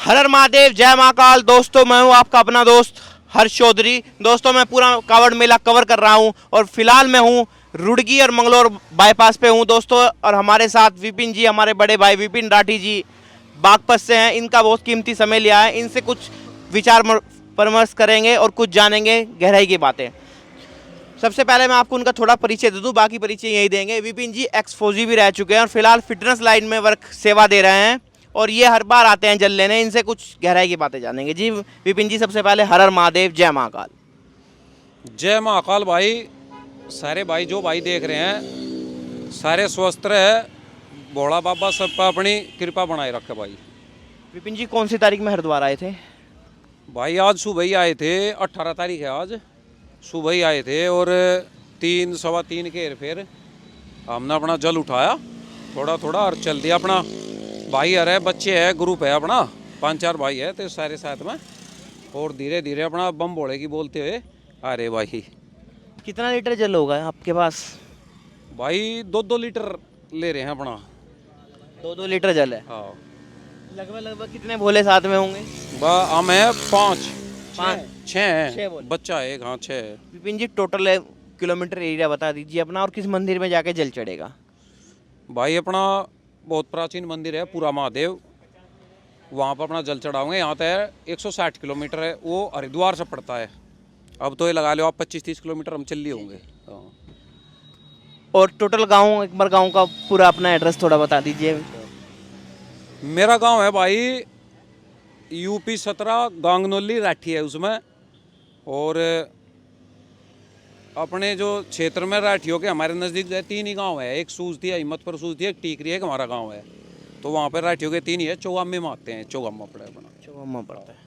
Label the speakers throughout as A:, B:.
A: हर हर महादेव, जय महाकाल। दोस्तों मैं हूं आपका अपना दोस्त हर्ष चौधरी। दोस्तों मैं पूरा कावड़ मेला कवर कर रहा हूं और फिलहाल मैं हूं रुड़की और मंगलोर बाईपास पे हूं दोस्तों। और हमारे साथ विपिन जी, हमारे बड़े भाई विपिन राठी जी बागपत से हैं। इनका बहुत कीमती समय लिया है, इनसे कुछ विचार परामर्श करेंगे और कुछ जानेंगे गहराई की बातें। सबसे पहले मैं आपको उनका थोड़ा परिचय दे दूं, बाकी परिचय यही देंगे। विपिन जी एक्स फौजी भी रह चुके हैं और फिलहाल फिटनेस लाइन में वर्क सेवा दे रहे हैं और ये हर बार आते हैं जल लेने। इनसे कुछ गहराई की बातें जानेंगे। जी विपिन जी, सबसे पहले हर हर महादेव, जय महाकाल।
B: जय महाकाल भाई। सारे भाई जो भाई देख रहे हैं सारे स्वस्थ रहे, भोला बाबा सब पर अपनी कृपा बनाए रखे भाई।
A: विपिन जी कौन सी तारीख में हरिद्वार आए थे?
B: भाई आज सुबह ही आए थे, 18 तारीख है आज। सुबह ही आए थे और 3 सवा 3 के फिर हमने अपना जल उठाया थोड़ा थोड़ा और चल दिया अपना। भाई अरे बच्चे है, ग्रुप है अपना, 5-4 भाई है तो सारे साथ में, और धीरे धीरे अपना बम भोले की बोलते हुए अरे भाई।
A: कितना लीटर जल होगा आपके पास?
B: भाई 2-2 लीटर ले रहे हैं अपना।
A: 2-2 लीटर जल है।
B: हाँ
A: लगभग लगभग कितने भोले साथ में होंगे?
B: हम है 5
A: छः
B: है,
A: भोले।
B: बच्चा है एक, हाँ 6।
A: विपिन जी टोटल किलोमीटर एरिया बता दीजिए अपना, और किस मंदिर में जाके जल चढ़ेगा?
B: भाई अपना बहुत प्राचीन मंदिर है पूरा महादेव, वहाँ पर अपना जल चढ़ाओगे। यहाँ तक 160 किलोमीटर है, वो हरिद्वार से पड़ता है। अब तो ये लगा लो आप 25-30 किलोमीटर हम चल लिए होंगे।
A: और टोटल गांव, एक बार गांव का पूरा अपना एड्रेस थोड़ा बता दीजिए।
B: मेरा गांव है भाई यूपी 17 गांगनोली राठी है उसमें। और अपने जो क्षेत्र में राठियों के हमारे नज़दीक जो है 3 ही गांव है। एक सूजती है, हिम्मतपुर सूजती है, एक टीकरी है, एक हमारा गांव है। तो वहाँ पर राठियों के 3 ही है। चौगामे में आते हैं, चौगामा पड़ा है बना।
A: चौगामा पड़ता है।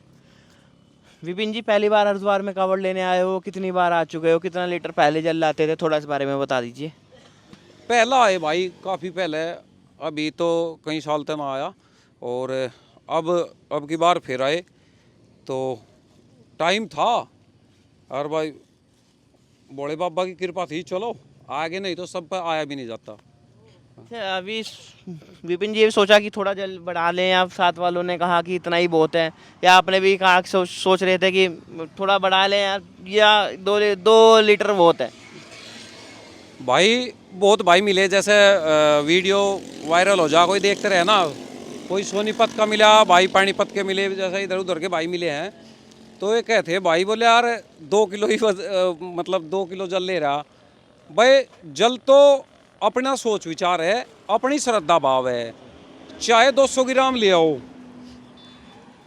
A: विपिन जी पहली बार हरिद्वार में कावड़ लेने आए हो, कितनी बार आ चुके हो, कितना लीटर पहले जल लाते थे, थोड़ा इस बारे में बता दीजिए।
B: पहला आए भाई, काफ़ी पहले, अभी तो कई साल तक ना आया। और अब की बार फिर आए तो टाइम था और भाई भोले बाबा की कृपा थी, चलो आगे, नहीं तो सब पर आया भी नहीं जाता।
A: अच्छा, अभी विपिन जी ये सोचा कि थोड़ा जल बढ़ा लें, या साथ वालों ने कहा कि इतना ही बहुत है, या आपने भी कहा कि सोच रहे थे कि थोड़ा बढ़ा लें, या 2 लीटर बहुत है?
B: भाई बहुत भाई मिले, जैसे वीडियो वायरल हो जा, कोई देखते रहे ना, कोई सोनीपत का मिला भाई, पानीपत के मिले, जैसे इधर उधर के भाई मिले हैं। तो ये कहते भाई बोले यार 2 किलो ही मतलब 2 किलो जल ले रहा। भाई जल तो अपना सोच विचार है, अपनी श्रद्धा भाव है। चाहे 200 ग्राम ले आओ,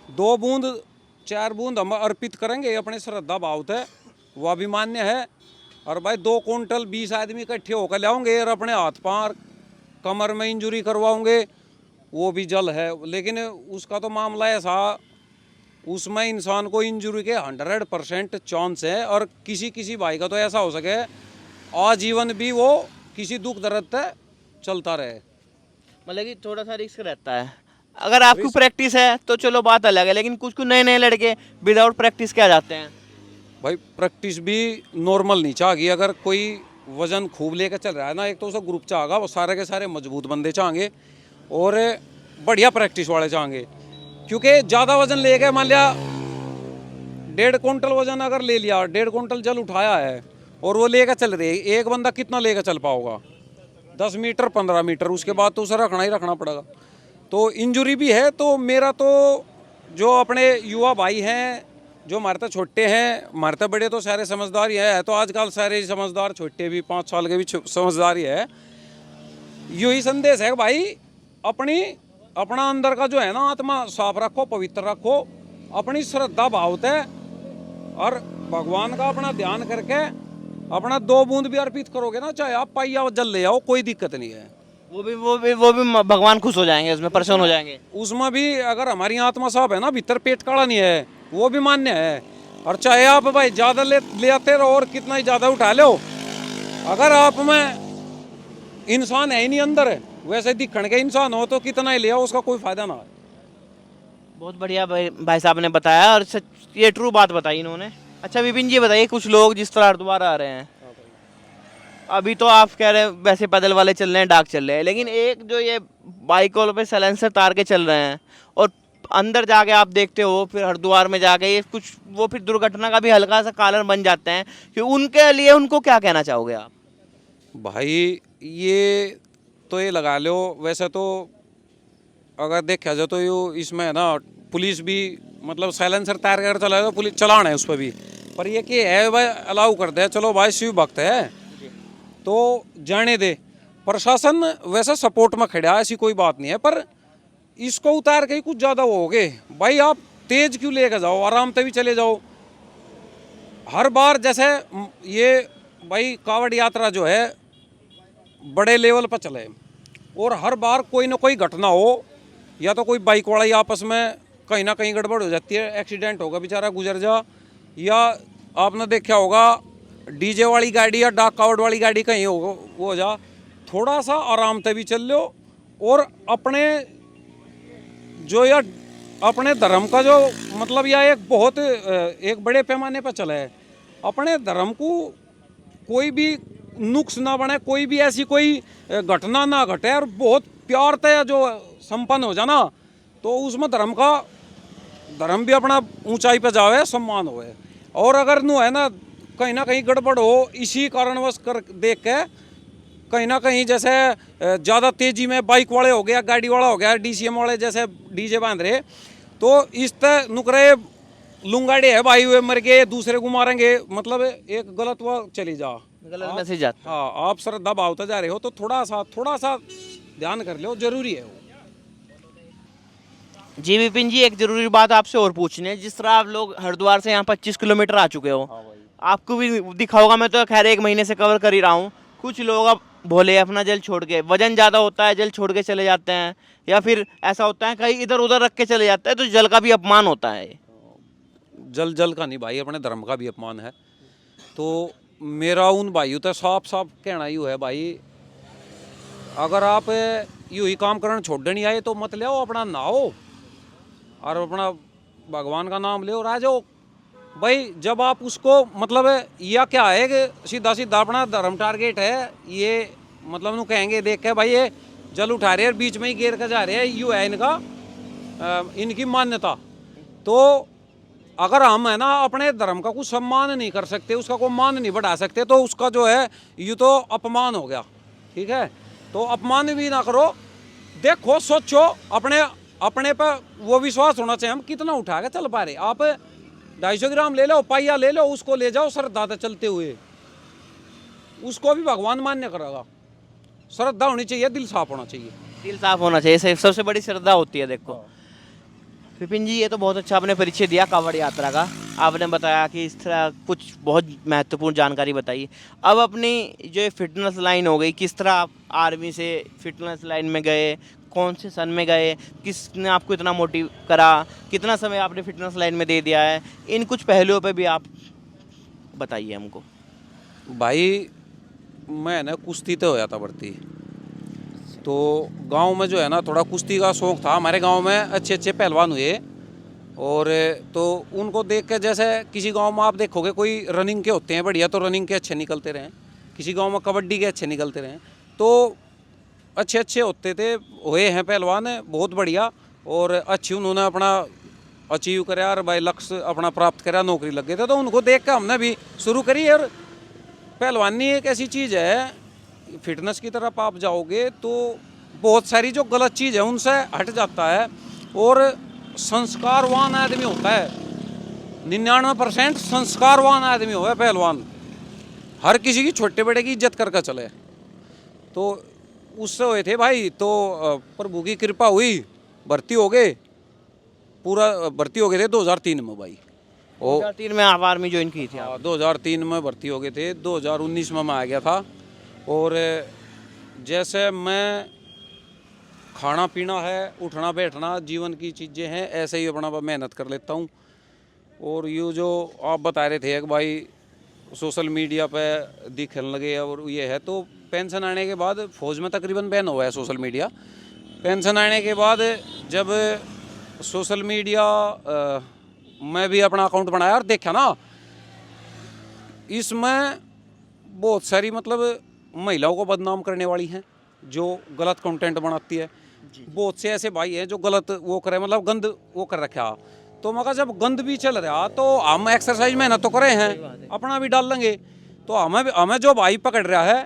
B: 2 बूंद 4 बूंद हम अर्पित करेंगे अपने श्रद्धा भाव थे, वह भी मान्य है। और भाई 2 कुंटल 20 आदमी इकट्ठे होकर लाओगे और अपने हाथ पार कमर में इंजुरी करवाओगे, वो भी जल है। लेकिन उसका तो मामला ऐसा, उसमें इंसान को इंजुरी के 100% चांस है। और किसी किसी भाई का तो ऐसा हो सके आजीवन भी वो किसी दुख दर्द तक चलता रहे।
A: मतलब कि थोड़ा सा रिस्क रहता है। अगर आपकी प्रैक्टिस है तो चलो बात अलग है, लेकिन कुछ कुछ नए नए लड़के विदाउट प्रैक्टिस क्या जाते हैं।
B: भाई प्रैक्टिस भी नॉर्मल नहीं चाहिए। अगर कोई वजन खूब लेकर चल रहा है ना, एक तो उसका ग्रुप चाहेगा, वो सारे के सारे मजबूत बंदे चाहेंगे और बढ़िया प्रैक्टिस वाले चाहेंगे। क्योंकि ज़्यादा वजन ले गए, मान लिया 1.5 कुंटल वजन अगर ले लिया, 1.5 कुंटल जल उठाया है और वो लेकर चल रही है, एक बंदा कितना लेकर चल पाओगा? 10 मीटर 15 मीटर, उसके बाद तो उसे रखना ही रखना पड़ेगा। तो इंजुरी भी है। तो मेरा तो जो अपने युवा भाई हैं, जो हमारे तो छोटे हैं, हमारे तो बड़े तो सारे समझदार ही है। तो आजकल सारे समझदार, छोटे भी 5 साल के भी समझदार ही है। यही संदेश है भाई, अपना अंदर का जो है ना आत्मा साफ रखो, पवित्र रखो, अपनी श्रद्धा भाव से, और भगवान का अपना ध्यान करके अपना 2 बूंद भी अर्पित करोगे ना, चाहे आप पाइया जल ले आओ, कोई दिक्कत नहीं है।
A: वो भी भगवान खुश हो जाएंगे, उसमें प्रसन्न हो जाएंगे।
B: उसमें भी अगर हमारी आत्मा साफ है ना, भीतर पेट काला नहीं है, वो भी मान्य है। और चाहे आप भाई ज़्यादा ले आते रहो और कितना ही ज़्यादा उठा लो, अगर आप में इंसान है ही नहीं अंदर, वैसे दिखण के इंसान हो तो कितना ही ले आओ, उसका कोई फायदा ना है।
A: बहुत बढ़िया भाई साहब ने बताया, और ये ट्रू बात बताई इन्होंने। अच्छा विपिन जी बताइए, कुछ लोग जिस तरह हरिद्वार आ रहे हैं, अभी तो आप कह रहे हैं वैसे पैदल वाले चल रहे हैं, डाक चल रहे हैं, लेकिन एक जो ये बाइकों पे साइलेंसर तार के चल रहे हैं, और अंदर जाके आप देखते हो, फिर हरिद्वार में जाके ये कुछ वो फिर दुर्घटना का भी हल्का सा कारण बन जाते हैं, कि उनके लिए उनको क्या कहना चाहोगे आप?
B: भाई ये तो ये लगा लो, वैसे तो अगर देखा जाए तो यो इसमें है ना, पुलिस भी मतलब साइलेंसर तैयार कर चला तो पुलिस चलान है उस पर भी, पर ये कि है भाई अलाउ कर दे, चलो भाई शिव भक्त है तो जाने दे। प्रशासन वैसे सपोर्ट में खड़ा है, ऐसी कोई बात नहीं है, पर इसको उतार के ही कुछ ज़्यादा वो हो गए भाई। आप तेज क्यों लेके जाओ, आराम से भी चले जाओ। हर बार जैसे ये भाई कावड़ यात्रा जो है बड़े लेवल पर चले, और हर बार कोई ना कोई घटना हो, या तो कोई बाइक वाला ही आपस में कहीं ना कहीं गड़बड़ हो जाती है, एक्सीडेंट होगा, बेचारा गुजर जा, या आपने देखा होगा डीजे वाली गाड़ी या डाक कावड़ वाली गाड़ी कहीं हो जा। थोड़ा सा आराम से भी चल लो, और अपने जो या अपने धर्म का जो मतलब यह एक बहुत एक बड़े पैमाने पर चला है, अपने धर्म को कोई भी नुक्स ना बने, कोई भी ऐसी कोई घटना ना घटे, और बहुत प्यार से जो संपन्न हो जाना, तो उसमें धर्म भी अपना ऊंचाई पे जावे, सम्मान होए। और अगर नु है ना कहीं गड़बड़ हो, इसी कारणवश कर देख के कहीं ना कहीं जैसे ज़्यादा तेजी में बाइक वाले हो गया, गाड़ी वाला हो गया, डीसीएम वाले जैसे डीजे बांध रहे, तो इस तरह नुकरे लुंगाड़े है भाई वे मर गए, दूसरे को मारेंगे, मतलब एक गलत वो चली जा,
A: गलत मैसेज आता है।
B: हाँ आप श्रद्धा भावता जा रहे हो तो थोड़ा सा ध्यान कर लो, जरूरी है वो।
A: जी विपिन जी, एक जरूरी बात आपसे और पूछनी है। जिस तरह आप लोग हरिद्वार से यहाँ 25 किलोमीटर आ चुके हो, आपको भी दिखा होगा, मैं तो खैर 1 महीने से कवर कर ही रहा हूँ, कुछ लोग अब भोले अपना जल छोड़ के, वजन ज़्यादा होता है जल छोड़ के चले जाते हैं, या फिर ऐसा होता है कहीं इधर उधर रख के चले जाते हैं, तो जल का भी अपमान होता है।
B: जल का नहीं भाई, अपने धर्म का भी अपमान है। तो मेरा उन भाइयों तो साफ कहना यूँ है भाई, अगर आप यूँ ही काम करना छोड़ नहीं आए तो मत ले आओ, अपना नहाओ और अपना भगवान का नाम ले और आ जाओ भाई। जब आप उसको मतलब या क्या है कि सीधा अपना धर्म टारगेट है ये, मतलब नु कहेंगे देख के भाई ये जल उठा रहे हैं बीच में ही गिर कर जा रहे हैं, यूँ है इनकी मान्यता। तो अगर हम है ना अपने धर्म का कुछ सम्मान नहीं कर सकते, उसका कोई मान नहीं बढ़ा सकते, तो उसका जो है ये तो अपमान हो गया, ठीक है। तो अपमान भी ना करो, देखो सोचो, अपने पर वो विश्वास होना चाहिए, हम कितना उठा के चल पा रहे। आप 250 ग्राम ले लो, पाइया ले लो, उसको ले जाओ श्रद्धा से चलते हुए, उसको भी भगवान मान्य करेगा। श्रद्धा होनी चाहिए, दिल साफ होना चाहिए।
A: दिल साफ होना चाहिए, सबसे बड़ी श्रद्धा होती है। देखो विपिन जी, ये तो बहुत अच्छा आपने परिचय दिया कांवड़ यात्रा का, आपने बताया कि इस तरह कुछ बहुत महत्वपूर्ण जानकारी बताई। अब अपनी जो फिटनेस लाइन हो गई, किस तरह आप आर्मी से फिटनेस लाइन में गए, कौन से सन में गए, किसने आपको इतना मोटिव करा, कितना समय आपने फिटनेस लाइन में दे दिया है, इन कुछ पहलुओं पे भी आप बताइए हमको।
B: भाई मैं ना कुश्ती तो होया था भर्ती, तो गांव में जो है ना थोड़ा कुश्ती का शौक था। हमारे गांव में अच्छे पहलवान हुए, और तो उनको देख के जैसे किसी गांव में आप देखोगे कोई रनिंग के होते हैं बढ़िया, तो रनिंग के अच्छे निकलते रहे, किसी गांव में कबड्डी के अच्छे निकलते रहे, तो अच्छे होते थे, हुए हैं पहलवान बहुत बढ़िया, और अच्छी उन्होंने अपना अचीव कराया और भाई लक्ष्य अपना प्राप्त करा, नौकरी लग गए थे। तो उनको देख कर हमने भी शुरू करी। और पहलवानी एक ऐसी चीज़ है, फिटनेस की तरफ आप जाओगे तो बहुत सारी जो गलत चीज़ है उनसे हट जाता है, और संस्कारवान आदमी होता है। 99% संस्कारवान आदमी हो पहलवान, हर किसी की छोटे बड़े की इज्जत करके चले। तो उससे हुए थे भाई, तो प्रभु की कृपा हुई, भर्ती हो गए, पूरा भर्ती हो गए थे 2003 में भाई।
A: 2003 में आप आर्मी ज्वाइन की थी?
B: 2003 में भर्ती हो गए थे, 2019 में मैं आ गया था। और जैसे मैं खाना पीना है, उठना बैठना जीवन की चीज़ें हैं, ऐसे ही अपना मेहनत कर लेता हूँ। और ये जो आप बता रहे थे कि भाई सोशल मीडिया पे दिखने लगे और ये है, तो पेंशन आने के बाद, फौज में तकरीबन बैन हुआ है सोशल मीडिया, पेंशन आने के बाद जब सोशल मीडिया मैं भी अपना अकाउंट बनाया और देखा ना, इसमें बहुत सारी मतलब महिलाओं को बदनाम करने वाली हैं जो गलत कंटेंट बनाती है। बहुत से ऐसे भाई हैं जो गलत वो करे, मतलब गंद वो कर रखा। तो मैं कहा जब गंद भी चल रहा तो हम एक्सरसाइज मेहनत तो करे हैं, अपना भी डाल लेंगे। तो हमें जो भाई पकड़ रहा है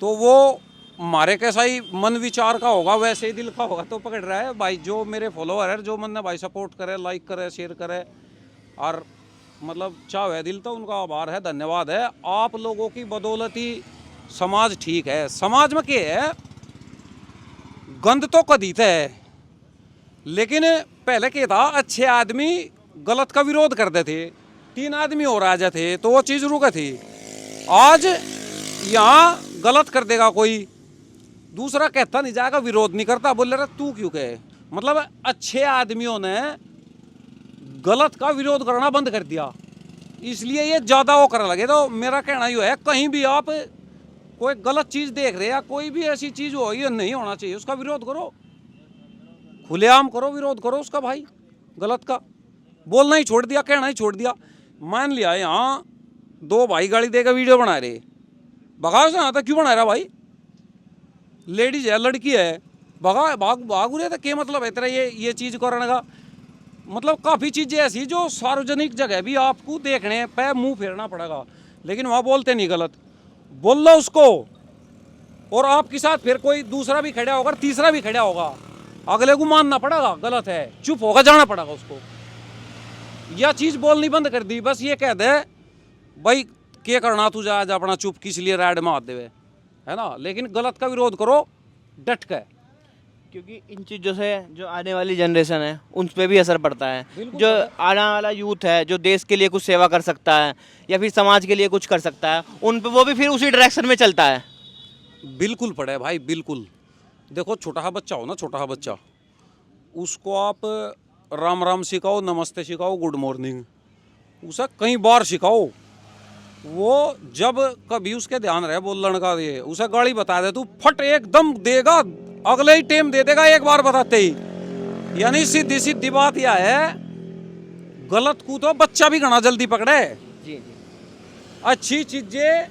B: तो वो हमारे कैसा ही मन विचार का होगा, वैसे ही दिल का होगा तो पकड़ रहा है भाई। जो मेरे फॉलोअर है, जो मन भाई सपोर्ट करे, लाइक करे, शेयर करे और मतलब चाहे दिल, तो उनका आभार है, धन्यवाद है। आप लोगों की बदौलत ही समाज ठीक है। समाज में क्या है, गंद तो कदीत है, लेकिन पहले क्या था, अच्छे आदमी गलत का विरोध करते थे, 3 आदमी और आ जाते तो वो चीज़ रुक थी। आज यहाँ गलत कर देगा कोई, दूसरा कहता नहीं जाएगा, विरोध नहीं करता, बोल रहा तू क्यों कहे। मतलब अच्छे आदमियों ने गलत का विरोध करना बंद कर दिया, इसलिए ये ज़्यादा वो करने लगे। तो मेरा कहना ये है, कहीं भी आप कोई गलत चीज़ देख रहे या कोई भी ऐसी चीज़ हो, ये नहीं होना चाहिए, उसका विरोध करो, खुलेआम करो, विरोध करो उसका भाई। गलत का बोलना ही छोड़ दिया, कहना ही छोड़ दिया। मान लिया यहाँ 2 भाई गाली देकर वीडियो बना रहे, भगाओ से यहाँ तक क्यों बना रहा भाई, लेडीज है, लड़की है, भगा भाग रहे, तो क्या मतलब है तेरा ये चीज़ करने का। मतलब काफ़ी चीज़ें ऐसी जो सार्वजनिक जगह भी आपको देखने पे मुंह फेरना पड़ेगा, लेकिन वहाँ बोलते नहीं, गलत बोल लो उसको। और आपके साथ फिर कोई दूसरा भी खड़ा होगा, तीसरा भी खड़ा होगा, अगले को मानना पड़ेगा गलत है, चुप होगा जाना पड़ेगा उसको। यह चीज़ बोलनी बंद कर दी, बस ये कह दे भाई क्या करना तू जा अपना चुप, किस लिए राइड में हाथ देवे, है ना। लेकिन गलत का विरोध करो डट के,
A: क्योंकि इन चीज़ों से जो आने वाली जनरेशन है उन पर भी असर पड़ता है। जो आने वाला यूथ है, जो देश के लिए कुछ सेवा कर सकता है या फिर समाज के लिए कुछ कर सकता है, उन पे वो भी फिर उसी डायरेक्शन में चलता है।
B: बिल्कुल पड़े भाई, बिल्कुल। देखो छोटा सा बच्चा हो ना, छोटा सा बच्चा, उसको आप राम राम सिखाओ, नमस्ते सिखाओ, गुड मॉर्निंग, उसे कई बार सिखाओ, वो जब कभी उसके ध्यान रहे बोलने का, ये उसे गाली बता दे, तू फट एकदम देगा, अगले ही टाइम दे देगा एक बार बताते ही। यानी सीधी सीधी बात यह है, गलत को तो बच्चा भी घना जल्दी पकड़े।
A: जी।
B: अच्छी चीजें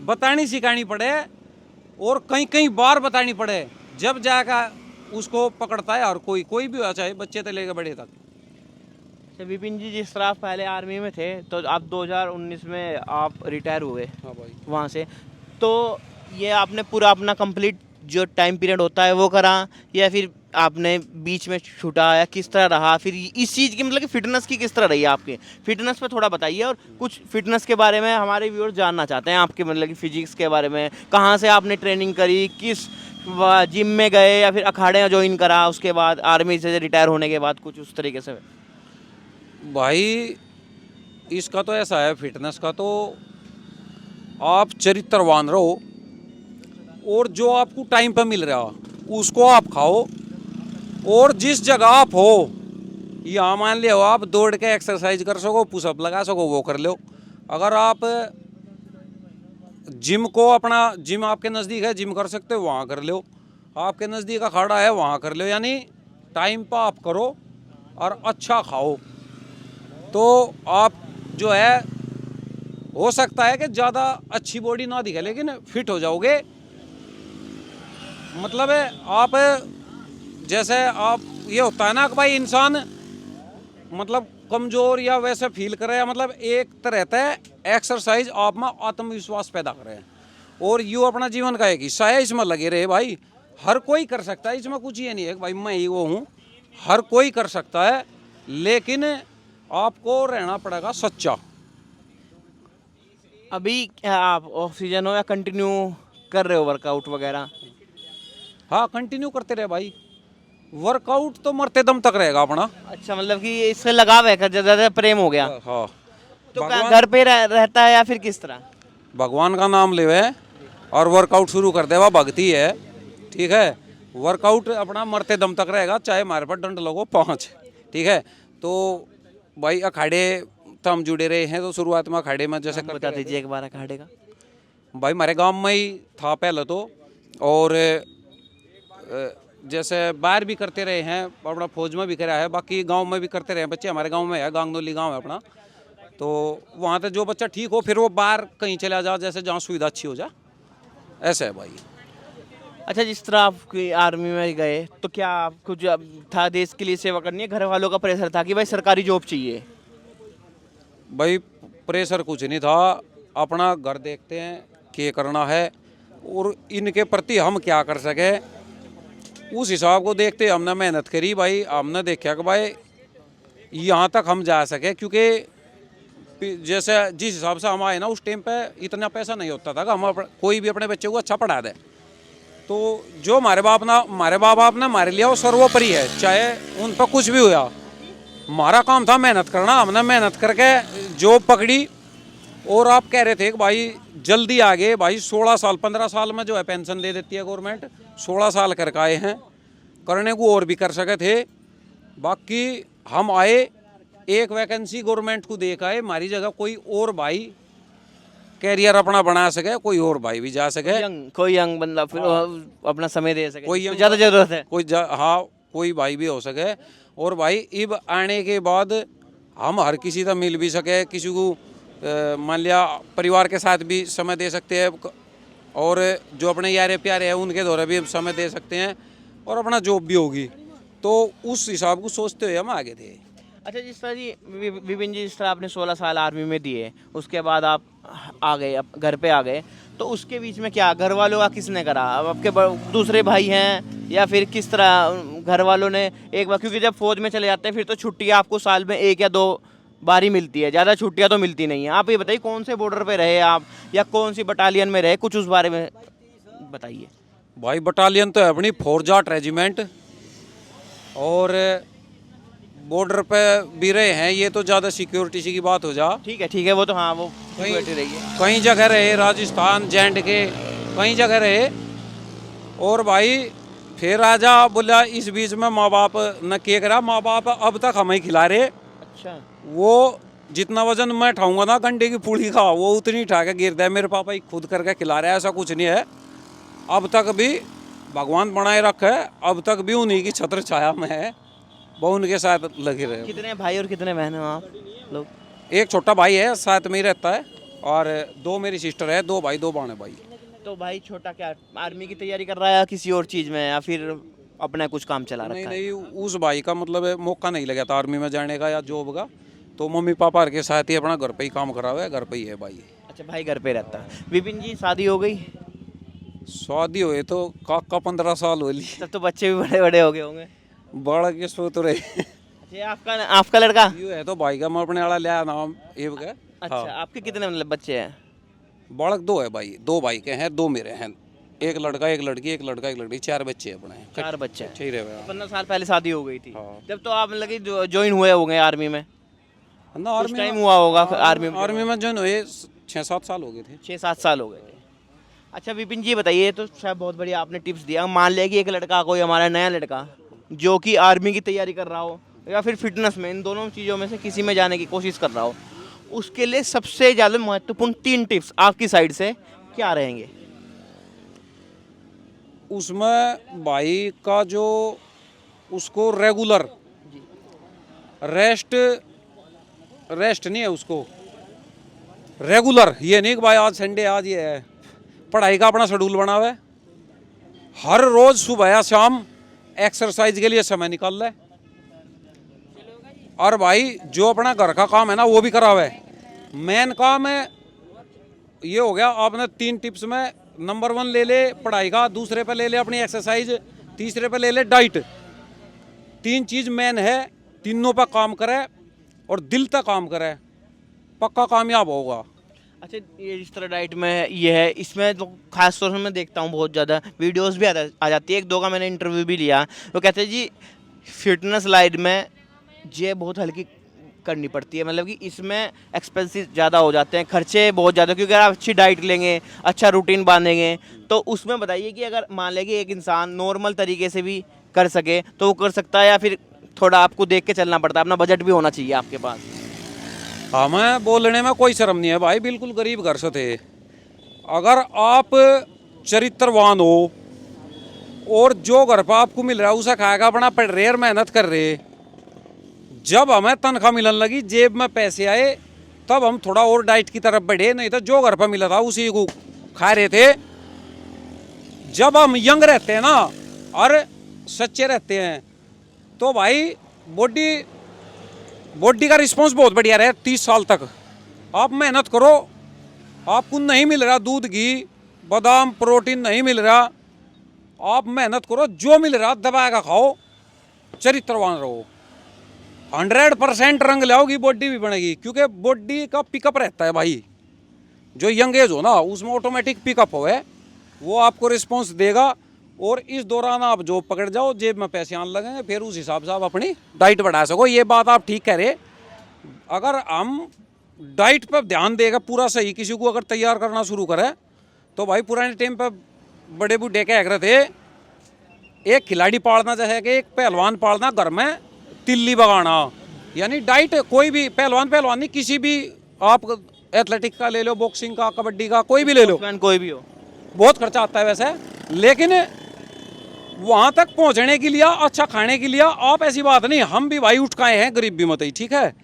B: बतानी सिखानी पड़े और कई कई बार बतानी पड़े, जब जाकर उसको पकड़ता है। और कोई भी हो, चाहे बच्चे से लेकर बड़े तक।
A: विपिन जी, जिस तरह आप पहले आर्मी में थे, तो आप 2019 में आप रिटायर हुए।
B: हाँ भाई।
A: वहाँ से तो ये आपने पूरा अपना कंप्लीट जो टाइम पीरियड होता है वो करा, या फिर आपने बीच में छूटा, या किस तरह रहा फिर इस चीज़ की, मतलब कि फिटनेस की किस तरह रही है आपकी? फिटनेस पे थोड़ा बताइए, और कुछ फिटनेस के बारे में हमारे व्यूअर्स जानना चाहते हैं, आपके मतलब कि फिजिक्स के बारे में, कहाँ से आपने ट्रेनिंग करी, किस जिम में गए या फिर अखाड़े ज्वाइन करा उसके बाद, आर्मी से रिटायर होने के बाद, कुछ उस तरीके से।
B: भाई इसका तो ऐसा है, फिटनेस का तो आप चरित्रवान रहो, और जो आपको टाइम पर मिल रहा उसको आप खाओ, और जिस जगह आप हो, यहाँ मान लिया हो आप दौड़ के एक्सरसाइज कर सको, पुशअप लगा सको, वो कर लो। अगर आप जिम को अपना, जिम आपके नज़दीक है, जिम कर सकते हो, वहाँ कर लो। आपके नज़दीक अखाड़ा है, वहाँ कर लो। यानी टाइम पर आप करो और अच्छा खाओ, तो आप जो है, हो सकता है कि ज़्यादा अच्छी बॉडी ना दिखे, लेकिन फिट हो जाओगे। मतलब है आप, जैसे आप, ये होता है ना कि भाई इंसान मतलब कमज़ोर या वैसे फील करे, या मतलब एक तरह है एक्सरसाइज आप में आत्मविश्वास पैदा करे, और यूँ अपना जीवन का एक हिस्सा है, इसमें लगे रहे भाई। हर कोई कर सकता है, इसमें कुछ ये नहीं है कि भाई मैं ही वो हूँ, हर कोई कर सकता है, लेकिन आपको रहना पड़ेगा सच्चा।
A: अभी क्या आप ऑफ सीजन हो या कंटिन्यू कर रहे हो वर्कआउट वगैरह?
B: हाँ, कंटिन्यू करते रहे भाई, वर्कआउट तो मरते दम तक रहेगा अपना।
A: अच्छा, मतलब कि इससे लगाव है, ज़्यादा प्रेम हो गया।
B: हाँ,
A: तो क्या घर पे रहता है या फिर किस तरह?
B: भगवान का नाम लेवे और वर्कआउट शुरू कर दे, वह भक्ति है, ठीक है। वर्कआउट अपना मरते दम तक रहेगा, चाहे हमारे पर दंड लगो 5, ठीक है। तो भाई अखाड़े तो हम जुड़े रहे हैं, तो शुरुआत में अखाड़े में जैसे
A: बता दीजिए एक बार अखाड़े का।
B: भाई हमारे गांव में ही था पहले तो, और जैसे बाहर भी करते रहे हैं, अपना फौज में भी करा है, बाकी गांव में भी करते रहे बच्चे। हमारे गांव में है, गांगनोली गांव है अपना, तो वहाँ पे जो बच्चा ठीक हो फिर वो बाहर कहीं चला जा, जैसे जहाँ सुविधा अच्छी हो जा, ऐसा है भाई।
A: अच्छा, जिस तरह आप आर्मी में गए तो क्या आपको जो था देश के लिए सेवा करनी है, घर वालों का प्रेशर था कि भाई सरकारी जॉब चाहिए?
B: भाई प्रेशर कुछ नहीं था, अपना घर देखते हैं क्या करना है और इनके प्रति हम क्या कर सके, उस हिसाब को देखते हमने मेहनत करी भाई। हमने देखा कि भाई यहाँ तक हम जा सके, क्योंकि जैसे जिस हिसाब से हम आए ना उस टाइम पे इतना पैसा नहीं होता था कि हम कोई भी अपने बच्चे को अच्छा पढ़ा दे। तो जो हमारे बाप बाप ने हमारे लिए वो सर्वोपरि है, चाहे उन पर कुछ भी हुआ। हमारा काम था मेहनत करना, हमने मेहनत करके जॉब पकड़ी। और आप कह रहे थे कि भाई जल्दी आगे, भाई 16 साल 15 साल में जो है पेंशन दे देती है गवर्नमेंट, 16 साल करके आए हैं, करने को और भी कर सके थे। बाकी हम आए, एक वैकेंसी गवर्नमेंट को देख आए, हमारी जगह कोई और भाई कैरियर अपना बना सके, कोई और भाई भी जा सके,
A: कोई यंग बंदा फिर अपना समय दे सके,
B: कोई
A: तो ज़्यादा ज़रूरत है।
B: हाँ कोई भाई भी हो सके। और भाई इब आने के बाद हम हर किसी से मिल भी सके, किसी को मान लिया परिवार के साथ भी समय दे सकते हैं, और जो अपने यारे प्यारे हैं उनके द्वारा भी समय दे सकते हैं, और अपना जॉब भी होगी। तो उस हिसाब को सोचते हुए हम आगे थे।
A: अच्छा, जिस तरह जी विपिन जी, जिस तरह आपने 16 साल आर्मी में दिए, उसके बाद आप आ गए, अब घर पे आ गए, तो उसके बीच में क्या घर वालों का किसने करा? अब आपके दूसरे भाई हैं या फिर किस तरह घर वालों ने एक बार, क्योंकि जब फौज में चले जाते हैं फिर तो छुट्टियाँ आपको साल में 1 या 2 बार ही मिलती है, ज़्यादा छुट्टियाँ तो मिलती नहीं है। आप ये बताइए कौन से बॉर्डर पे रहे आप, या कौन सी बटालियन में रहे, कुछ उस बारे में बताइए।
B: भाई बटालियन तो है अपनी फोर्जाट रेजिमेंट, और बॉर्डर पे भी रहे हैं। ये तो ज़्यादा सिक्योरिटी की बात हो जा,
A: ठीक है, वो तो हाँ, वो बैठी रही है।
B: कई जगह रहे, राजस्थान जैंड के कई जगह रहे। और भाई फिर राजा बोला, इस बीच में माँ बाप न के करा, माँ बाप अब तक हमें खिला रहे।
A: अच्छा,
B: वो जितना वजन मैं उठाऊंगा ना गंडे की पूड़ी का, वो उतनी उठा के गिरता है। मेरे पापा ही खुद करके खिला रहे हैं, ऐसा कुछ नहीं है। अब तक भी भगवान बनाए रखे, अब तक भी उन्हीं की छत्र छाया में है, वो उनके साथ लगे रहे।
A: कितने भाई और कितने बहन हो आप लोग?
B: एक छोटा भाई है, साथ में ही रहता है, और 2 मेरी सिस्टर है, 2 भाई 2 बहन भाई।
A: तो भाई छोटा क्या आर्मी की तैयारी कर रहा है या किसी और चीज़ में, या फिर अपना कुछ काम चला रखा है?
B: नहीं, उस भाई का मतलब मौका नहीं लगा था आर्मी में जाने का या जॉब का, तो मम्मी पापा के साथ ही अपना घर पे ही काम करा हुआ है, घर पे ही है भाई।
A: अच्छा, भाई घर पे रहता है। विपिन जी, शादी हो गई?
B: शादी हुए तो काका 15 साल हो ली,
A: तब तो बच्चे भी बड़े बड़े हो गए होंगे।
B: बड़ा के सो तो रहे।
A: अच्छा, आपका लड़का?
B: ये है तो भाई का, मैं अपने वाला लिया नाम एव का।
A: अच्छा, आपके कितने मतलब बच्चे हैं?
B: बालक 2 है भाई, 2 भाई के हैं, 2 मेरे हैं, एक लड़का एक लड़की, एक लड़का एक लड़की, 4 बच्चे हैं अपने।
A: 4 बच्चे हैं।
B: अच्छे ही रहे।
A: 15 साल पहले शादी हो गई थी।
B: हाँ।
A: जब तो आप मतलब कि ज्वाइन हुए होंगे आर्मी में,
B: ना
A: कुछ
B: आर्मी
A: टाइम हुआ होगा आर्मी में?
B: आर्मी में जो हुए 6-7 साल हो गए थे।
A: 6-7 साल हो गए थे। अच्छा विपिन जी बताइए, तो शायद बहुत बढ़िया आपने टिप्स दिया। मान लिया कि एक लड़का, कोई हमारा नया लड़का जो कि आर्मी की तैयारी कर रहा हो या फिर फिटनेस में, इन दोनों चीज़ों में से किसी में जाने की कोशिश कर रहा हो, उसके लिए सबसे ज़्यादा महत्वपूर्ण 3 टिप्स आपकी साइड से क्या रहेंगे?
B: उसमें भाई का जो उसको रेगुलर रेस्ट नहीं है, उसको रेगुलर, ये नहीं कि भाई आज संडे आज ये है, पढ़ाई का अपना शेड्यूल बना हुआ है, हर रोज सुबह या शाम एक्सरसाइज के लिए समय निकाल ले, और भाई जो अपना घर का काम है ना वो भी करा हुआ है। मेन काम है ये हो गया, आपने 3 टिप्स में नंबर 1 ले ले पढ़ाई का, दूसरे पे ले ले अपनी एक्सरसाइज, तीसरे पे ले ले डाइट। 3 चीज मेन है, तीनों पे काम करे और दिल तक काम करे, पक्का कामयाब होगा।
A: अच्छा, ये जिस तरह डाइट में ये है, इसमें तो खास तौर से मैं देखता हूँ बहुत ज़्यादा वीडियोस भी आ जाती है। 1-2 का मैंने इंटरव्यू भी लिया, वो कहते हैं जी फिटनेस लाइन में ये बहुत हल्की करनी पड़ती है, मतलब कि इसमें एक्सपेंसिव ज़्यादा हो जाते हैं, खर्चे बहुत ज़्यादा, क्योंकि अगर आप अच्छी डाइट लेंगे, अच्छा रूटीन बांधेंगे, तो उसमें बताइए कि अगर मान लें कि एक इंसान नॉर्मल तरीके से भी कर सके तो वो कर सकता है, या फिर थोड़ा आपको देख के चलना पड़ता है, अपना बजट भी होना चाहिए आपके पास?
B: हमें बोलने में कोई शर्म नहीं है भाई, बिल्कुल गरीब घर से थे। अगर आप चरित्रवान हो और जो घर पर आपको मिल रहा है उसे खाएगा, अपना रेयर मेहनत कर रहे, जब हमें तनख्वाह मिलने लगी, जेब में पैसे आए, तब हम थोड़ा और डाइट की तरफ बढ़े, नहीं तो जो घर पर मिला था उसी को खा रहे थे। जब हम यंग रहते हैं ना और सच्चे रहते हैं तो भाई बॉडी का रिस्पांस बहुत बढ़िया रहे 30 साल तक। आप मेहनत करो, आपको नहीं मिल रहा दूध घी बादाम प्रोटीन नहीं मिल रहा, आप मेहनत करो, जो मिल रहा दबा का खाओ, चरित्रवान रहो, 100% रंग लाओगी, बॉडी भी बनेगी। क्योंकि बॉडी का पिकअप रहता है भाई, जो यंग एज हो ना उसमें ऑटोमेटिक पिकअप हो है, वो आपको रिस्पॉन्स देगा। और इस दौरान आप जॉब पकड़ जाओ, जेब में पैसे आने लगेंगे, फिर उस हिसाब से आप अपनी डाइट बढ़ा सको। ये बात आप ठीक कह रहे। अगर हम डाइट पर ध्यान देगा पूरा सही, किसी को अगर तैयार करना शुरू करे तो भाई पुराने टाइम पर बड़े बूढ़े कह रहे थे एक खिलाड़ी पालना चाहे कि एक पहलवान पालना, घर में तिल्ली बगाना। यानी डाइट कोई भी पहलवान नहीं, किसी भी आप एथलेटिक का ले लो, बॉक्सिंग का, कबड्डी का, कोई भी ले लो,
A: कोई भी हो, बहुत
B: खर्चा आता है वैसे। लेकिन वहां तक पहुंचने के लिए, अच्छा खाने के लिए आप ऐसी बात नहीं, हम भी भाई उठ खाए हैं, गरीब भी मत ही, ठीक है।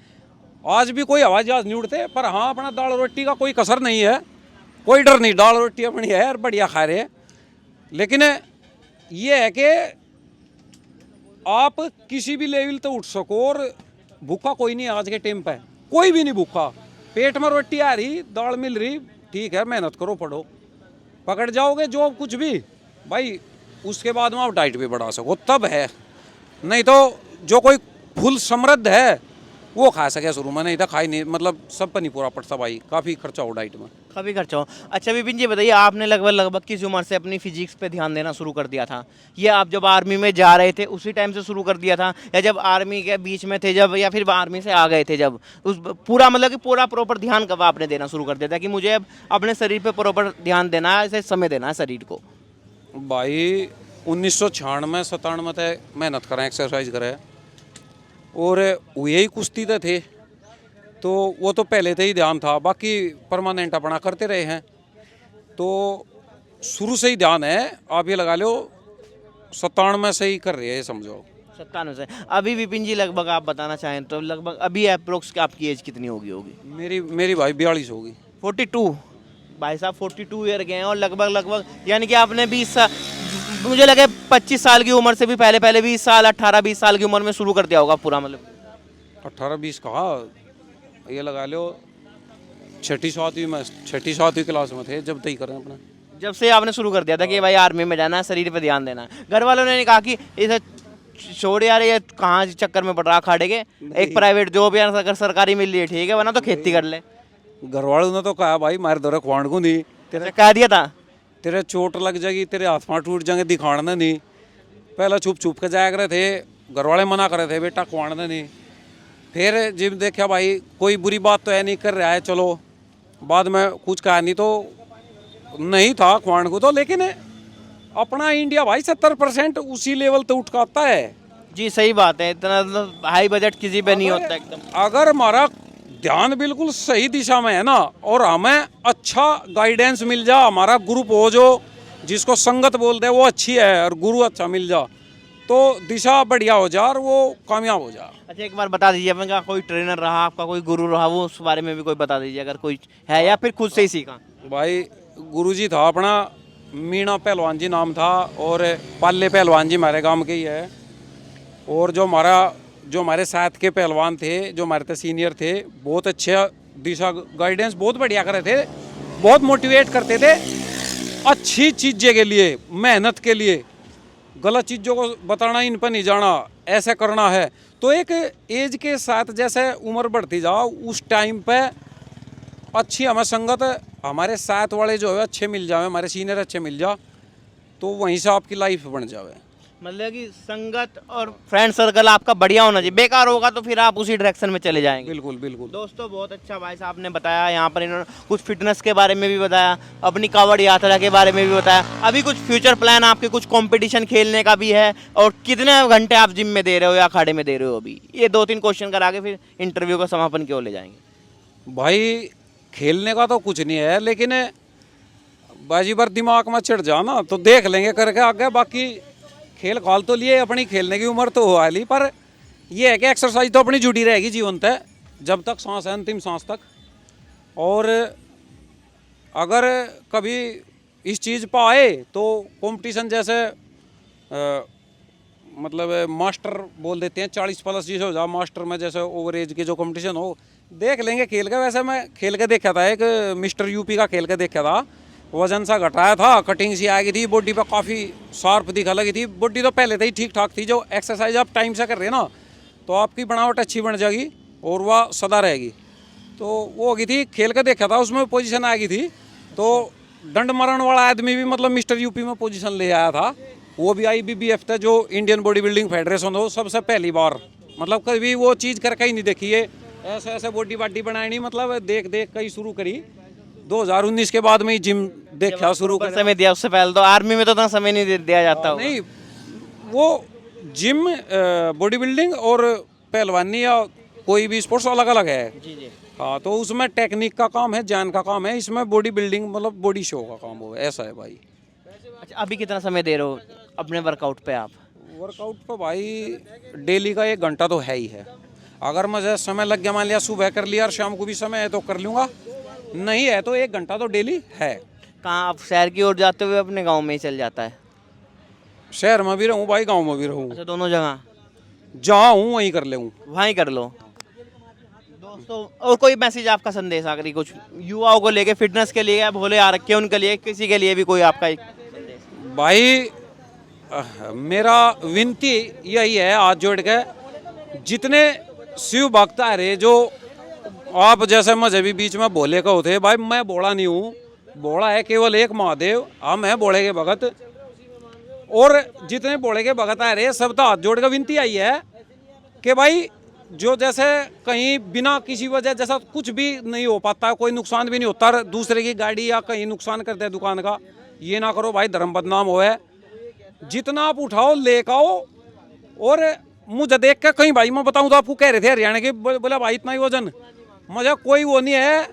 B: आज भी कोई हवाई जहाज नहीं उड़ते, पर हाँ अपना दाल रोटी का कोई कसर नहीं है, कोई डर नहीं, दाल रोटी अपनी है और बढ़िया खा रहे हैं। लेकिन ये है कि आप किसी भी लेवल तो उठ सको, और भूखा कोई नहीं आज के टाइम पे, कोई भी नहीं भूखा। पेट में रोटी आ रही, दाल मिल रही, ठीक है, मेहनत करो, पढ़ो, पकड़ जाओगे जो कुछ भी भाई, उसके बाद में आप डाइट भी बढ़ा सको तब है। नहीं तो जो कोई फुल समृद्ध है वो खा सके शुरू में, नहीं तो खाई नहीं, मतलब सब पर नहीं पूरा पड़ता भाई, काफ़ी खर्चा हो डाइट में,
A: काफ़ी खर्चा हो। अच्छा विपिन जी बताइए, आपने लगभग किस उम्र से अपनी फिजिक्स पे ध्यान देना शुरू कर दिया था? ये आप जब आर्मी में जा रहे थे उसी टाइम से शुरू कर दिया था, या जब आर्मी के बीच में थे जब, या फिर आर्मी से आ गए थे जब, उस पूरा मतलब कि पूरा प्रॉपर ध्यान कब आपने देना शुरू कर दिया था कि मुझे अब अपने शरीर पर प्रॉपर ध्यान देना है, ऐसे समय देना है शरीर को?
B: भाई 1996-97 तक मेहनत करें, एक्सरसाइज करें, और यही कुश्ती तो थे, तो वो तो पहले से ही ध्यान था, बाकी परमानेंट अपना करते रहे हैं, तो शुरू से ही ध्यान है। आप ये लगा लो 97 से ही कर रहे हैं, समझो
A: 97 से। अभी विपिन जी लगभग आप बताना चाहें तो लगभग अभी अप्रोक्स आपकी एज कितनी होगी?
B: मेरी भाई 42 होगी।
A: 42? भाई साहब 42 ईयर गए हैं, और लगभग यानी कि आपने 20 साल, मुझे लगे 25 साल की उम्र से भी पहले 20 साल 18-20 साल की उम्र में शुरू कर दिया होगा पूरा, मतलब
B: 18-20 कहा, ये लगा लो 6ठी-7वीं क्लास में थे जब तय करें अपना,
A: जब से आपने शुरू कर दिया था कि भाई आर्मी में जाना है, शरीर पे ध्यान देना है। घर वालों ने नहीं कहा कि इसे छोड़ यार, ये कहाँ चक्कर में पड़ रहा खाड़े के, एक प्राइवेट जॉब या अगर सरकारी मिल रही है ठीक है, वरना तो खेती कर ले?
B: घर वालों ने तो कहा भाई मारे दौरे खुआण को नहीं,
A: तेरे कह दिया था
B: तेरे चोट लग जाएगी, तेरे हाथ पाँव टूट जाएंगे, दिखाना नहीं। पहले छुप के जाया करे थे, घर वाले मना करे थे बेटा खुआना नहीं। फिर जब देखा भाई कोई बुरी बात तो है नहीं, कर रहा है, चलो, बाद में कुछ कहा नहीं तो नहीं था खुआन को तो। लेकिन अपना इंडिया भाई 70% उसी लेवल तो उठ आता है।
A: जी सही बात है, इतना हाई बजट किसी पे नहीं होता एकदम।
B: अगर हमारा ध्यान बिल्कुल सही दिशा में है ना, और हमें अच्छा गाइडेंस मिल जा, हमारा ग्रुप हो जो जिसको संगत बोलते हैं वो अच्छी है, और गुरु अच्छा मिल जा, तो दिशा बढ़िया हो जा और वो कामयाब हो जा।
A: अच्छा एक बार बता दीजिए, आपका कोई ट्रेनर रहा, आपका कोई गुरु रहा, वो उस बारे में भी कोई बता दीजिए अगर कोई है, या फिर खुद से ही सीखा?
B: भाई गुरुजी था अपना, मीणा पहलवान जी नाम था, और पाले पहलवान जी हमारे गांव के ही है। और जो हमारे साथ के पहलवान थे, जो हमारे से सीनियर थे, बहुत अच्छे दिशा गाइडेंस बहुत बढ़िया करे थे, बहुत मोटिवेट करते थे अच्छी चीज़ें के लिए, मेहनत के लिए। गलत चीज़ों को बताना, इन पर नहीं जाना, ऐसे करना है। तो एक एज के साथ जैसे उम्र बढ़ती जाओ, उस टाइम पे अच्छी हमें संगत, हमारे साथ वाले जो है अच्छे मिल जावे, हमारे सीनियर अच्छे मिल जा, तो वहीं से आपकी लाइफ बन जावे।
A: मतलब कि संगत और फ्रेंड सर्कल आपका बढ़िया होना चाहिए, बेकार होगा तो फिर आप उसी डायरेक्शन में चले जाएंगे।
B: बिल्कुल बिल्कुल
A: दोस्तों बहुत अच्छा भाई साहब ने बताया, यहाँ पर इन्होंने कुछ फिटनेस के बारे में भी बताया, अपनी कांवड़ यात्रा के बारे में भी बताया, अभी कुछ फ्यूचर प्लान आपके, कुछ कंपटीशन खेलने का भी है, और कितने घंटे आप जिम में दे रहे हो या अखाड़े में दे रहे हो अभी, ये 2-3 क्वेश्चन करा के फिर इंटरव्यू का समापन क्यों ले जाएंगे?
B: भाई खेलने का तो कुछ नहीं है, लेकिन बाजी बार दिमाग में चढ़ जाना तो देख लेंगे करके आगे। बाकी खेल खाल तो लिए, अपनी खेलने की उम्र तो हो वाली, पर यह है कि एक्सरसाइज तो अपनी जुड़ी रहेगी जीवन तक, जब तक सांस है, अंतिम सांस तक। और अगर कभी इस चीज़ पर आए तो कंपटीशन जैसे मतलब मास्टर बोल देते हैं 40+ चीज़ हो जाओ मास्टर में, जैसे ओवर एज के जो कंपटीशन हो देख लेंगे खेल का। वैसे मैं खेल के देखा था, एक मिस्टर यूपी का खेल के देखा था, वजन सा घटाया था, कटिंग सी आ गई थी, बॉडी पर काफ़ी शार्प दिखा लगी थी। बॉडी तो पहले से ही ठीक ठाक थी, जो एक्सरसाइज आप टाइम से कर रहे हैं ना तो आपकी बनावट अच्छी बन जाएगी और वह सदा रहेगी। तो वो हो गई थी, खेल के देखा था, उसमें पोजीशन आ गई थी। तो दंड मारने वाला आदमी भी मतलब मिस्टर यूपी में पोजीशन ले आया था, वो भी IBBF था, जो इंडियन बॉडी बिल्डिंग फेडरेशन हो, सबसे पहली बार। मतलब कभी वो चीज़ करके ही नहीं देखी है, ऐसे ऐसे बॉडी बाडी बनाई नहीं, मतलब देख देख कहीं शुरू करी। 2019 के बाद में ही जिम देखा शुरू कर।
A: समय दिया, उससे पहले तो आर्मी में तो इतना समय नहीं दिया जाता होगा।
B: नहीं, वो जिम बॉडी बिल्डिंग और पहलवानी या कोई भी स्पोर्ट्स अलग अलग है।
A: जी जी।
B: हाँ, तो उसमें टेक्निक का काम है, जान का काम है, इसमें बॉडी बिल्डिंग मतलब बॉडी शो का काम हो, ऐसा है भाई।
A: अच्छा, अभी कितना समय दे रहे हो अपने वर्कआउट पे आप?
B: वर्कआउट पे भाई डेली का 1 घंटा तो है ही है। अगर मुझे समय लग गया, मान लिया सुबह कर लिया और शाम को भी समय है तो कर लूँगा, नहीं है तो 1 घंटा तो डेली है।
A: कहाँ आप शहर की ओर जाते हुए अपने गांव में ही चल जाता है?
B: शहर में भी रहूँ भाई, गाँव में भी रहूँ,
A: अच्छा, दोनों जगह
B: जहाँ हूँ वहीं कर ले।
A: वहीं कर लो। दोस्तों, और कोई मैसेज आपका, संदेश आखिरी कुछ युवाओं को लेके, फिटनेस के लिए, भोले आ रखे उनके लिए, किसी के लिए भी कोई आपका एक संदेश?
B: भाई मेरा विनती यही है हाथ जोड़ के, जितने शिव भक्त आ रहे, जो आप जैसे मजहबी बीच में भोले का होते, भाई मैं भोला नहीं हूँ, भोला है केवल एक महादेव, हम है भोले के भगत। और जितने भोले के भगत आ रहे सब तो हाथ जोड़ के विनती आई है कि भाई जो जैसे कहीं बिना किसी वजह जैसा कुछ भी नहीं हो पाता, कोई नुकसान भी नहीं होता, दूसरे की गाड़ी या कहीं नुकसान करते हैं दुकान का, ये ना करो भाई, धर्म बदनाम होए। जितना आप उठाओ लेकर आओ। और मुझे देख के कहीं भाई मैं बताऊं तो आपको कह रहे थे हरियाणा के, बोला भाई इतना ही वजन, मुझे कोई वो नहीं है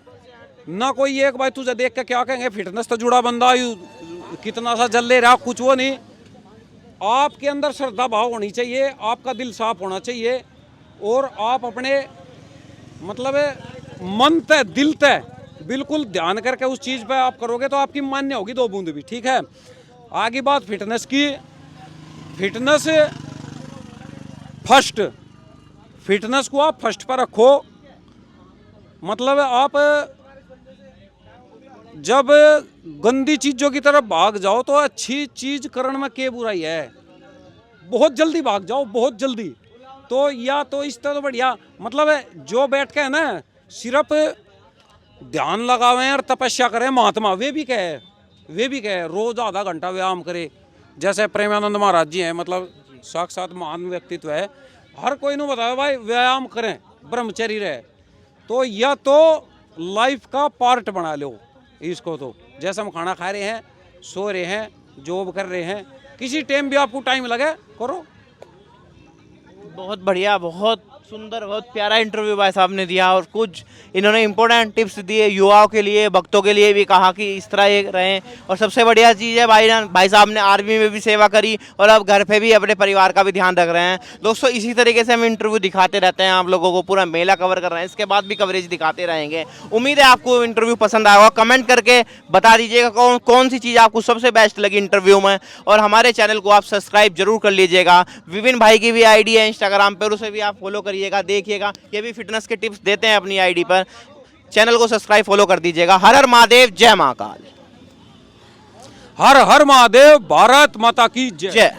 B: ना कोई एक भाई तुझे देख के क्या कहेंगे फिटनेस से जुड़ा बंदा कितना सा जल ले रहा, कुछ वो नहीं। आपके अंदर श्रद्धा भाव होनी चाहिए, आपका दिल साफ होना चाहिए, और आप अपने मतलब मन तय दिल तय बिल्कुल ध्यान करके उस चीज़ पे आप करोगे तो आपकी मान्य होगी 2 बूंद भी। ठीक है, आगे बात फिटनेस की, फिटनेस फर्स्ट, फिटनेस को आप फर्स्ट पर रखो। मतलब आप जब गंदी चीज़ों की तरफ भाग जाओ तो अच्छी चीज़ करने में क्या बुराई है, बहुत जल्दी भाग जाओ, बहुत जल्दी। तो या तो इस तरह तो बढ़िया, मतलब जो बैठ के है ना सिर्फ ध्यान लगावें और तपस्या करें महात्मा, वे भी कहे रोज आधा घंटा व्यायाम करे। जैसे प्रेमानंद महाराज जी हैं, मतलब साक्षात महान व्यक्तित्व है, हर कोई ने बताया भाई व्यायाम करें, ब्रह्मचर्य रहे। तो या तो लाइफ का पार्ट बना लो इसको, तो जैसे हम खाना खा रहे हैं, सो रहे हैं, जॉब कर रहे हैं, किसी टाइम भी आपको टाइम लगे करो।
A: बहुत बढ़िया, बहुत सुंदर, बहुत प्यारा इंटरव्यू भाई साहब ने दिया, और कुछ इन्होंने इंपॉर्टेंट टिप्स दिए युवाओं के लिए, भक्तों के लिए भी कहा कि इस तरह ये रहें। और सबसे बढ़िया चीज़ है भाई साहब ने आर्मी में भी सेवा करी और अब घर पे भी अपने परिवार का भी ध्यान रख रहे हैं। दोस्तों, इसी तरीके से हम इंटरव्यू दिखाते रहते हैं आप लोगों को, पूरा मेला कवर कर रहे हैं, इसके बाद भी कवरेज दिखाते रहेंगे। उम्मीद है आपको इंटरव्यू पसंद आएगा, कमेंट करके बता दीजिएगा कौन सी चीज़ आपको सबसे बेस्ट लगी इंटरव्यू में। और हमारे चैनल को आप सब्सक्राइब जरूर कर लीजिएगा। विपिन भाई की भी ID है इंस्टाग्राम पर, उसे भी आप फॉलो करिएगा, देखिएगा, ये भी फिटनेस के टिप्स देते हैं अपनी ID पर। चैनल को सब्सक्राइब फॉलो कर दीजिएगा। हर हर महादेव, जय महाकाल।
B: हर हर महादेव, भारत माता की जय।